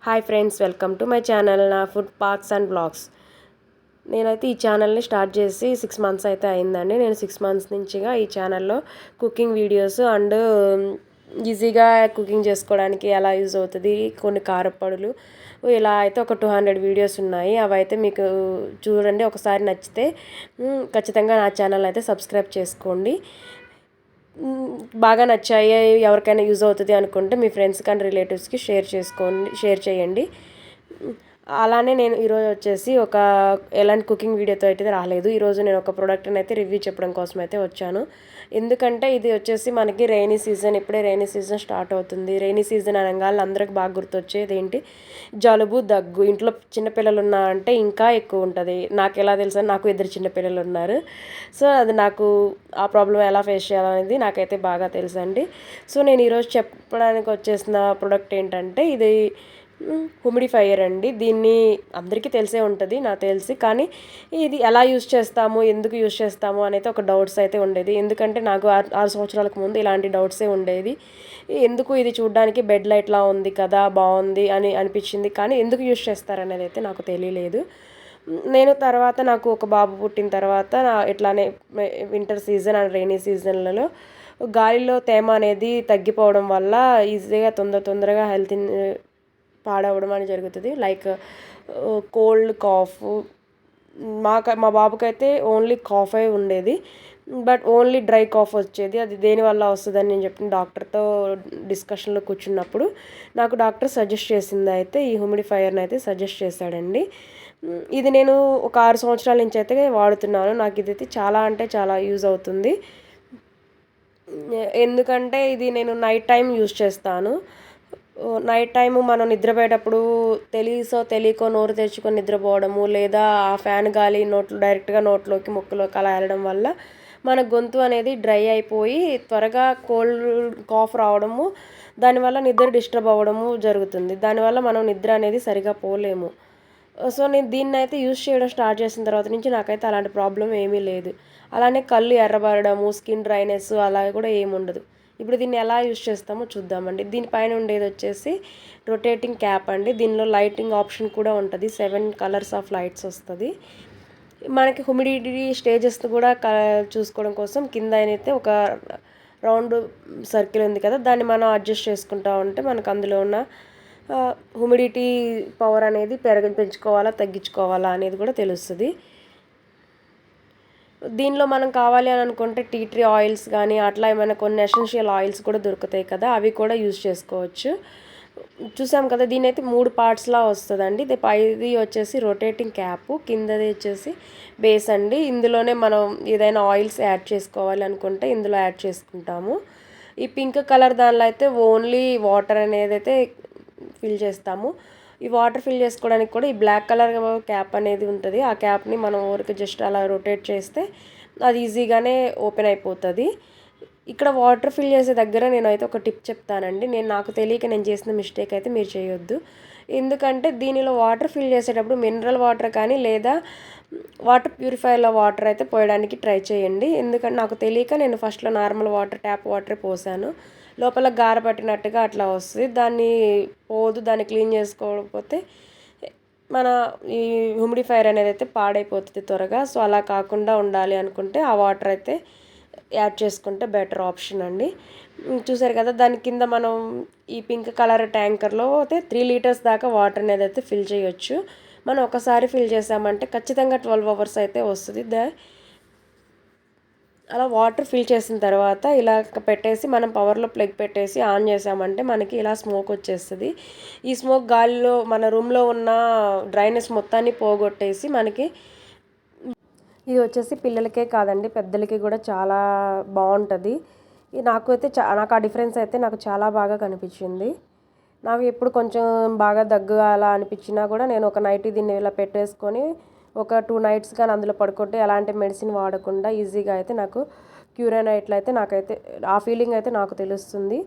Hi friends, welcome to my channel నా food parks and blogs. నేనైతే ఈ ఛానల్ని స్టార్ట్ చేసి 6 మంత్స్ అయితే అయిందండి. నేను 6 మంత్స్ నుంచిగా ఈ ఛానల్లో కుకింగ్ వీడియోస్ అండ్ ఈజీగా కుకింగ్ చేసుకోవడానికి ఎలా యూజ్ అవుతుంది, కొన్ని కారప్పొడులు ఇలా అయితే ఒక 200 వీడియోస్ ఉన్నాయి. అవి అయితే మీకు చూడండి, ఒకసారి నచ్చితే ఖచ్చితంగా నా ఛానల్ అయితే సబ్స్క్రైబ్ చేసుకోండి. బాగా నచ్చాయి, ఎవరికైనా యూజ్ అవుతుంది అనుకుంటే మీ ఫ్రెండ్స్ కానీ రిలేటివ్స్కి షేర్ చేయండి. అలానే నేను ఈరోజు వచ్చేసి ఎలాంటి కుకింగ్ వీడియోతో అయితే రాలేదు. ఈరోజు నేను ఒక ప్రోడక్ట్ని అయితే రివ్యూ చెప్పడం కోసం అయితే వచ్చాను. ఎందుకంటే ఇది వచ్చేసి మనకి రైనీ సీజన్, ఇప్పుడే రైనీ సీజన్ స్టార్ట్ అవుతుంది. రైనీ సీజన్ అనగానే అందరికి బాగా గుర్తొచ్చేది ఏంటి, జలుబు దగ్గు. ఇంట్లో చిన్నపిల్లలు ఉన్నా అంటే ఇంకా ఎక్కువ ఉంటుంది. నాకు ఎలా తెలుసు, నాకు 2 చిన్నపిల్లలు ఉన్నారు. సో అది నాకు ఆ ప్రాబ్లం ఎలా ఫేస్ చేయాలనేది నాకైతే బాగా తెలుసు అండి. సో నేను ఈరోజు చెప్పడానికి వచ్చేసిన ప్రోడక్ట్ ఏంటంటే ఇది హ్యూమిడిఫైయర్ అండి. దీన్ని అందరికీ తెలిసే ఉంటుంది నాకు తెలిసి, కానీ ఇది ఎలా యూజ్ చేస్తాము, ఎందుకు యూజ్ చేస్తాము అనేది ఒక డౌట్స్ అయితే ఉండేది. ఎందుకంటే నాకు 6 సంవత్సరాలకు ముందు ఇలాంటి డౌట్సే ఉండేది. ఎందుకు ఇది చూడడానికి బెడ్ లైట్లా ఉంది కదా, బాగుంది అని అనిపించింది, కానీ ఎందుకు యూజ్ చేస్తారనేది అయితే నాకు తెలియలేదు. నేను తర్వాత నాకు ఒక బాబు పుట్టిన తర్వాత ఇట్లానే వింటర్ సీజన్ అండ్ రైనీ సీజన్లలో గాలిలో తేమ అనేది తగ్గిపోవడం వల్ల ఈజీగా తొందరగా హెల్త్ పాడవడం అని జరుగుతుంది. Like cold, cough. మా బాబుకైతే ఓన్లీ కాఫే ఉండేది, బట్ ఓన్లీ డ్రై కాఫ్ వచ్చేది. అది దేనివల్ల వస్తుందని నేను చెప్పిన డాక్టర్తో డిస్కషన్లో కూర్చున్నప్పుడు నాకు డాక్టర్ సజెస్ట్ చేసింది అయితే ఈ హ్యూమిడిఫైయర్ని అయితే సజెస్ట్ చేశాడండి. ఇది నేను ఒక 6 సంవత్సరాల నుంచి అయితే వాడుతున్నాను. నాకు ఇదైతే చాలా అంటే చాలా యూజ్ అవుతుంది. ఎందుకంటే ఇది నేను నైట్ టైం యూజ్ చేస్తాను. నైట్ టైము మనం నిద్రపోయేటప్పుడు తెలియకో నోరు తెరుచుకొని నిద్రపోవడము, లేదా ఆ ఫ్యాన్ గాలి డైరెక్ట్గా నోట్లోకి ముక్కులోకి అలా వెళ్ళడం వల్ల మన గొంతు అనేది డ్రై అయిపోయి త్వరగా కాఫ్ రావడము, దానివల్ల నిద్ర డిస్టర్బ్ అవ్వడము జరుగుతుంది. దానివల్ల మనం నిద్ర అనేది సరిగా పోలేము. సో నేను దీన్ని అయితే యూజ్ చేయడం స్టార్ట్ చేసిన తర్వాత నుంచి నాకైతే అలాంటి ప్రాబ్లం ఏమీ లేదు. అలానే కళ్ళు ఎర్రబడము, స్కిన్ డ్రైనెస్ అలా కూడా ఏమి ఉండదు. ఇప్పుడు దీన్ని ఎలా యూజ్ చేస్తామో చూద్దామండి. దీనిపైన ఉండేది వచ్చేసి రొటేటింగ్ క్యాప్ అండి. దీనిలో లైటింగ్ ఆప్షన్ కూడా ఉంటుంది. 7 కలర్స్ ఆఫ్ లైట్స్ వస్తుంది. మనకి హ్యూమిడిటీ స్టేజెస్ కూడా చూసుకోవడం కోసం కింద అయితే ఒక రౌండ్ సర్కిల్ ఉంది కదా, దాన్ని మనం అడ్జస్ట్ చేసుకుంటా ఉంటే మనకు అందులో ఉన్న హ్యూమిడిటీ పవర్ అనేది పెంచుకోవాలా తగ్గించుకోవాలా అనేది కూడా తెలుస్తుంది. దీనిలో మనం కావాలి అని అనుకుంటే టీ ట్రీ ఆయిల్స్ కానీ అట్లా ఏమైనా కొన్ని ఎసెన్షియల్ ఆయిల్స్ కూడా దొరుకుతాయి కదా, అవి కూడా యూజ్ చేసుకోవచ్చు. చూసాం కదా, దీని అయితే 3 పార్ట్స్లా వస్తుందండి. ఇది వచ్చేసి రొటేటింగ్ క్యాప్, కిందది వచ్చేసి బేస్ అండి. ఇందులోనే మనం ఏదైనా ఆయిల్స్ యాడ్ చేసుకోవాలి అనుకుంటే ఇందులో యాడ్ చేసుకుంటాము. ఈ పింక్ కలర్ దానిలో అయితే ఓన్లీ వాటర్ అనేది అయితే ఫిల్ చేస్తాము. ఈ వాటర్ ఫిల్ చేసుకోవడానికి కూడా ఈ బ్లాక్ కలర్ క్యాప్ అనేది ఉంటుంది. ఆ క్యాప్ని మనం ఊరికి జస్ట్ అలా రొటేట్ చేస్తే అది ఈజీగానే ఓపెన్ అయిపోతుంది. ఇక్కడ వాటర్ ఫిల్ చేసే దగ్గర నేనైతే ఒక టిప్ చెప్తానండి. నాకు తెలియక నేను చేసిన మిస్టేక్ అయితే మీరు చేయొద్దు. ఎందుకంటే దీనిలో వాటర్ ఫిల్ చేసేటప్పుడు మినరల్ వాటర్ కానీ లేదా వాటర్ ప్యూరిఫైర్లో వాటర్ అయితే పోయడానికి ట్రై చేయండి. ఎందుకంటే నాకు తెలియక నేను ఫస్ట్లో నార్మల్ వాటర్, ట్యాప్ వాటరే పోసాను. లోపల గార పట్టినట్టుగా అట్లా వస్తుంది. దాన్ని క్లీన్ చేసుకోకపోతే మన ఈ హ్యూమిడిఫైయర్ అనేది అయితే పాడైపోతుంది త్వరగా. సో అలా కాకుండా ఉండాలి అనుకుంటే ఆ వాటర్ అయితే యాడ్ చేసుకుంటే బెటర్ ఆప్షన్ అండి. చూసారు కదా, దాని కింద మనం ఈ పింక్ కలర్ ట్యాంకర్లో అయితే 3 లీటర్స్ దాకా వాటర్ అనేది అయితే ఫిల్ చేయొచ్చు. మనం ఒకసారి ఫిల్ చేసామంటే ఖచ్చితంగా 12 అవర్స్ అయితే వస్తుంది. అలా వాటర్ ఫిల్ చేసిన తర్వాత ఇలా పెట్టేసి మనం పవర్లో ప్లగ్ పెట్టేసి ఆన్ చేసామంటే మనకి ఇలా స్మోక్ వచ్చేస్తుంది. ఈ స్మోక్ గాలిలో మన రూమ్లో ఉన్న డ్రైనెస్ మొత్తాన్ని పోగొట్టేసి మనకి ఇది వచ్చేసి పిల్లలకే కాదండి, పెద్దలకి కూడా చాలా బాగుంటుంది. నాకు ఆ డిఫరెన్స్ అయితే నాకు చాలా బాగా కనిపించింది. నాకు ఎప్పుడు కొంచెం బాగా దగ్గు అలా అనిపించినా కూడా నేను ఒక నైట్ దీన్ని ఇలా పెట్టేసుకొని ఒక 2 నైట్స్ కానీ అందులో పడుకుంటే ఎలాంటి మెడిసిన్ వాడకుండా ఈజీగా అయితే నాకు క్యూర్ అయినట్లయితే నాకైతే ఆ ఫీలింగ్ అయితే నాకు తెలుస్తుంది.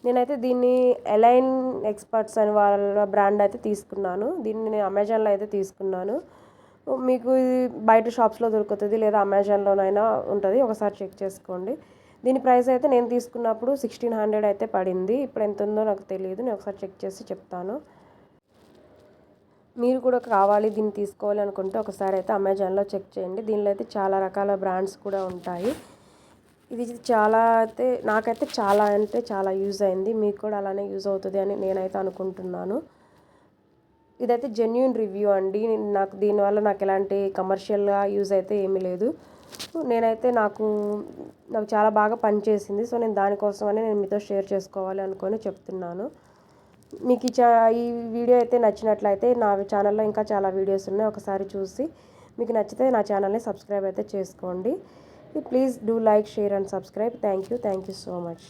నేనైతే దీన్ని ఎలైన్ ఎక్స్పర్ట్స్ అని వాళ్ళ బ్రాండ్ అయితే తీసుకున్నాను. దీన్ని నేను అమెజాన్లో అయితే తీసుకున్నాను. మీకు ఇది బయట షాప్స్లో దొరుకుతుంది, లేదా అమెజాన్లోనైనా ఉంటుంది, ఒకసారి చెక్ చేసుకోండి. దీని ప్రైస్ అయితే నేను తీసుకున్నప్పుడు 1600 అయితే పడింది. ఇప్పుడు ఎంత ఉందో నాకు తెలియదు, నేను ఒకసారి చెక్ చేసి చెప్తాను. మీరు కూడా కావాలి దీన్ని తీసుకోవాలి అనుకుంటే ఒకసారి అయితే అమెజాన్లో చెక్ చేయండి. దీనిలో అయితే చాలా రకాల బ్రాండ్స్ కూడా ఉంటాయి. ఇది చాలా అయితే నాకైతే చాలా అంటే చాలా యూజ్ అయింది. మీకు కూడా అలానే యూజ్ అవుతుంది అని నేనైతే అనుకుంటున్నాను. ఇదైతే జెన్యూన్ రివ్యూ అండి. నాకు దీనివల్ల నాకు ఎలాంటి కమర్షియల్గా యూజ్ అయితే ఏమీ లేదు. నేనైతే నాకు చాలా బాగా పనిచేసింది. సో నేను దానికోసమని నేను మీతో షేర్ చేసుకోవాలి అనుకొని చెప్తున్నాను. మీకు ఈ వీడియో అయితే నచ్చినట్లయితే నా ఛానల్లో ఇంకా చాలా వీడియోస్ ఉన్నాయి. ఒకసారి చూసి మీకు నచ్చితే నా ఛానల్ని సబ్స్క్రైబ్ అయితే చేసుకోండి. Please do like, share and subscribe. Thank you so much.